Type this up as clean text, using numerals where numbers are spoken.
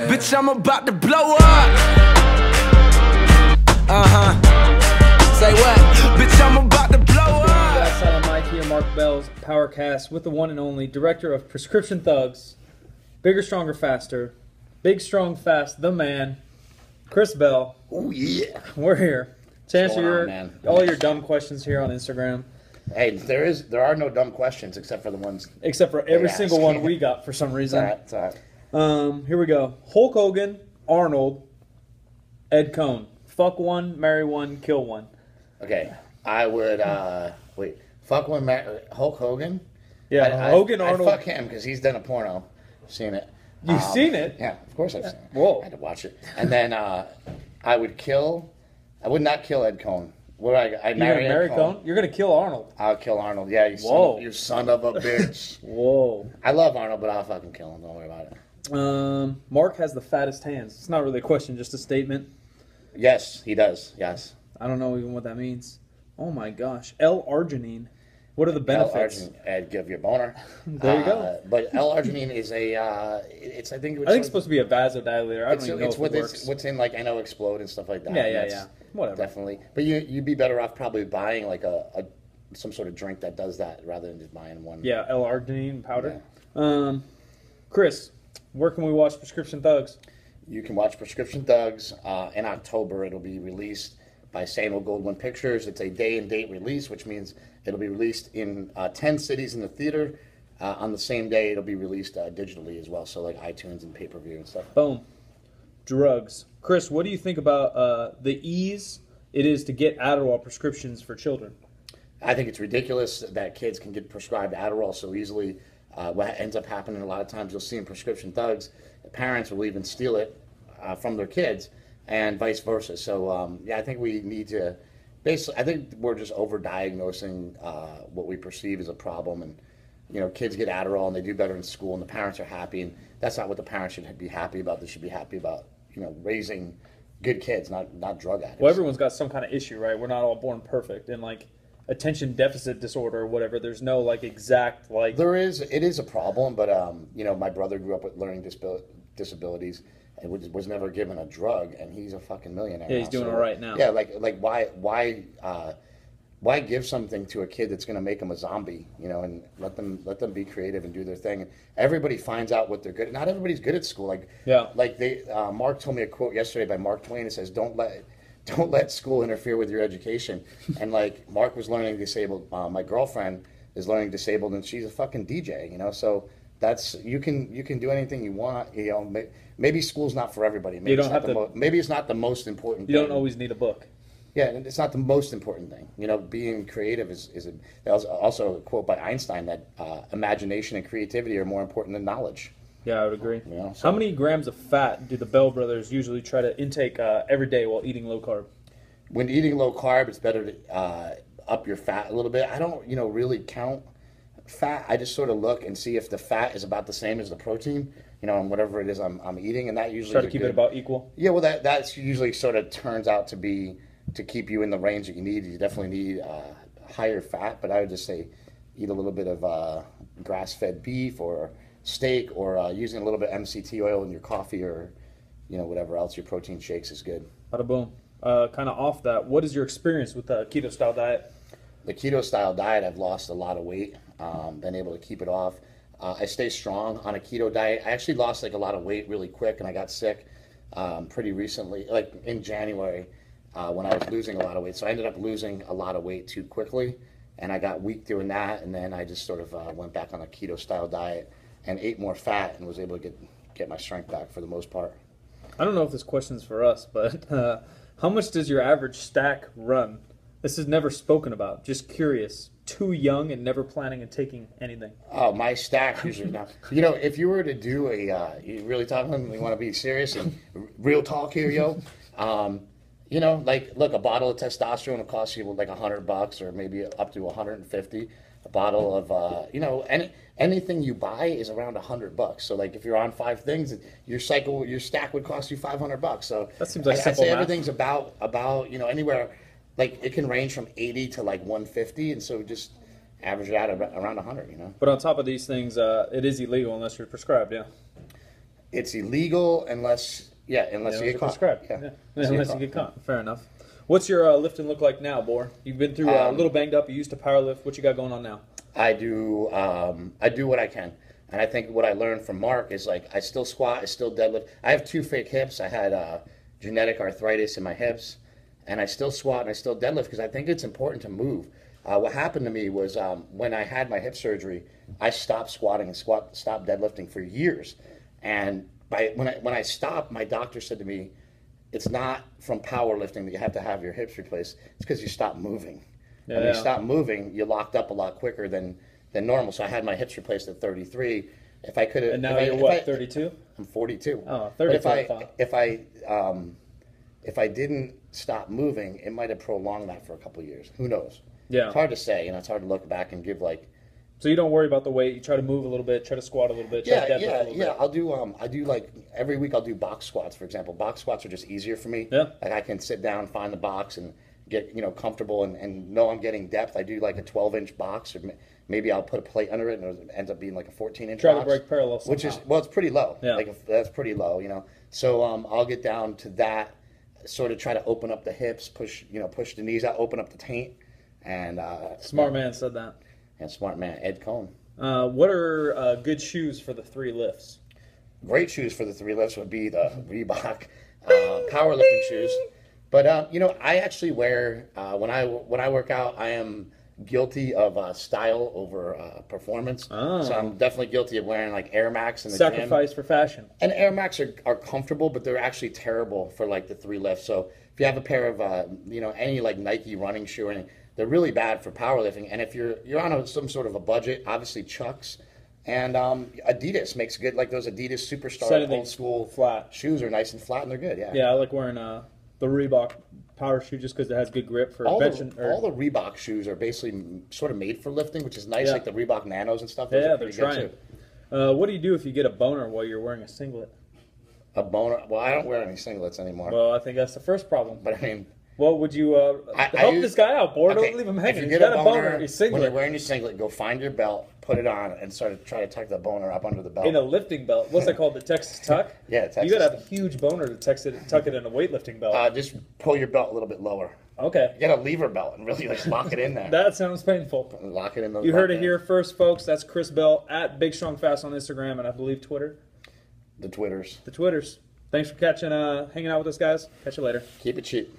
Bitch, I'm about to blow up. Say what? Bitch, I'm about to blow up. Outside on Mike here, Mark Bell's Powercast with the one and only director of Prescription Thugs, Bigger, Stronger, Faster, Big, Strong, Fast, the man, Chris Bell. Oh yeah, we're here to answer all your dumb questions here on Instagram. Hey, there are no dumb questions except for the ones. Except for every single one we got for some reason. It's all right. Here we go. Hulk Hogan, Arnold, Ed Cohn. Fuck one, marry one, kill one. Okay, I would wait. Fuck one, Hulk Hogan. Yeah, Hogan, Arnold. I'd fuck him because he's done a porno. Seen it. You've seen it? Yeah, of course I've seen it. Whoa. I had to watch it. And then I would not kill Ed Cohn. Would I marry Ed Cohn? You're going to kill Arnold. I'll kill Arnold. Yeah, you son of a bitch. Whoa. I love Arnold, but I'll fucking kill him. Don't worry about it. Mark has the fattest hands. It's not really a question, just a statement. Yes, he does. Yes. I don't know even what that means. Oh my gosh. L-arginine. What are the benefits? L-arginine. I'd give you a boner. There you go. But L-arginine is a, it's I think it's supposed to be a vasodilator. I don't even know if it works. What's in like I know Explode and stuff like that. Yeah. Whatever. Definitely. But you'd be better off probably buying like some sort of drink that does that rather than just buying one. Yeah, L-arginine powder. Yeah. Chris, where can we watch Prescription Thugs? You can watch Prescription Thugs in October. It'll be released by Samuel Goldwyn Pictures. It's a day and date release, which means it'll be released in 10 cities in the theater. On the same day, it'll be released digitally as well, so like iTunes and pay-per-view and stuff. Boom. Drugs. Chris, what do you think about the ease it is to get Adderall prescriptions for children? I think it's ridiculous that kids can get prescribed Adderall so easily. What ends up happening a lot of times, you'll see in Prescription Thugs, the parents will even steal it from their kids and vice versa. So, I think we need to I think we're just overdiagnosing what we perceive as a problem. And, kids get Adderall and they do better in school and the parents are happy. And that's not what the parents should be happy about. They should be happy about, raising good kids, not drug addicts. Well, everyone's got some kind of issue, right? We're not all born perfect. And, attention deficit disorder or whatever, there's no, exact, It is a problem, but, my brother grew up with learning disabilities and was never given a drug, and he's a fucking millionaire. Yeah, he's doing all right now. Yeah, why give something to a kid that's going to make him a zombie, and let them be creative and do their thing. And everybody finds out what they're good at. Not everybody's good at school. Mark told me a quote yesterday by Mark Twain. It says, "Don't let school interfere with your education." And Mark was learning disabled. My girlfriend is learning disabled, and she's a fucking DJ. So that's you can do anything you want. Maybe school's not for everybody. Maybe maybe it's not the most important thing. You don't always need a book. Yeah, and it's not the most important thing. Being creative is also a quote by Einstein that imagination and creativity are more important than knowledge. Yeah, I would agree. How many grams of fat do the Bell brothers usually try to intake every day while eating low carb? When eating low carb, it's better to up your fat a little bit. I don't, really count fat. I just sort of look and see if the fat is about the same as the protein, and whatever it is I'm eating, and that usually try to keep it about equal. Yeah, well, that's usually sort of turns out to be to keep you in the range that you need. You definitely need higher fat, but I would just say eat a little bit of grass-fed beef or steak, or using a little bit of MCT oil in your coffee, or whatever else your protein shakes is good. Bada boom. Kind of off that, what is your experience with the keto style diet? The keto style diet, I've lost a lot of weight, been able to keep it off. I stay strong on a keto diet. I actually lost a lot of weight really quick, and I got sick pretty recently, in January when I was losing a lot of weight. So I ended up losing a lot of weight too quickly, and I got weak doing that, and then I just sort of went back on a keto style diet and ate more fat and was able to get my strength back for the most part. I don't know if this question's for us, but how much does your average stack run? This is never spoken about. Just curious. Too young and never planning on taking anything. Oh, my stack usually not. If you were to do you really talking? We want to be serious and real talk here, yo. Look, a bottle of testosterone will cost you $100 or maybe up to $150. A bottle of anything you buy is around $100. So if you're on 5 things, your stack would cost you $500. So that seems like I'd simple say math. Everything's about anywhere. It can range from 80 to 150, and so just average it out around 100. But on top of these things, it is illegal unless you're prescribed. Yeah. It's illegal unless you get caught. Prescribed. Yeah. Unless you get caught. Fair enough. What's your lifting look like now, Bor? You've been through a little banged up. You used to power lift. What you got going on now? I do what I can. And I think what I learned from Mark is, like, I still squat, I still deadlift. I have 2 fake hips. I had genetic arthritis in my hips. And I still squat and I still deadlift because I think it's important to move. What happened to me was when I had my hip surgery, I stopped squatting and stopped deadlifting for years. And when I stopped, my doctor said to me, it's not from powerlifting that you have to have your hips replaced. It's because you stop moving. Yeah. And when you stop moving, you locked up a lot quicker than normal. So I had my hips replaced at 33. If I could have, and now you're what, 32? I'm 42. Oh, 32. But if I didn't stop moving, it might have prolonged that for a couple of years. Who knows? Yeah. It's hard to say, it's hard to look back and give like. So you don't worry about the weight. You try to move a little bit, try to squat a little bit, try to deadlift a little bit. I do like every week. I'll do box squats, for example. Box squats are just easier for me. Yeah. Like I can sit down, find the box, and get comfortable and know I'm getting depth. I do like a 12-inch box, or maybe I'll put a plate under it, and it ends up being like a 14-inch. Try box, to break parallel somehow. which is it's pretty low. Yeah. Like that's pretty low, So I'll get down to that, sort of try to open up the hips, push the knees out, open up the taint, and Smart man said that. And smart man, Ed Cohn. What are good shoes for the 3 lifts? Great shoes for the 3 lifts would be the Reebok powerlifting shoes. But I actually wear when I work out, I am guilty of style over performance. Oh. So I'm definitely guilty of wearing like Air Max in the Sacrifice for fashion. And Air Max are comfortable, but they're actually terrible for like the 3 lifts. So if you have a pair of any like Nike running shoe or anything, they're really bad for powerlifting. And if you're on some sort of a budget, obviously Chucks and Adidas makes good, like those Adidas Superstar old school flat shoes are nice and flat and they're good. Yeah. Yeah, I like wearing the Reebok power shoe just because it has good grip for benching. All the Reebok shoes are basically sort of made for lifting, which is nice. Yeah. Like the Reebok Nanos and stuff. Those Yeah, are they're pretty good trying. too. What do you do if you get a boner while you're wearing a singlet? A boner? Well, I don't wear any singlets anymore. Well, I think that's the first problem. But I mean, well, would you help this guy out, Bor? Okay, Don't leave him hanging. If you He's get got a boner, your singlet. when you're wearing your singlet, go find your belt, put it on, and try to tuck the boner up under the belt. In a lifting belt. What's that called? The Texas tuck? Yeah, Texas. You got to have a huge boner to tuck it in a weightlifting belt. Just pull your belt a little bit lower. Okay. Get a lever belt and really like lock it in there. That sounds painful. Lock it in those. You heard it here first, folks. That's Chris Bell at Big Strong Fast on Instagram and I believe Twitter. The Twitters. The Twitters. Thanks for hanging out with us, guys. Catch you later. Keep it cheap.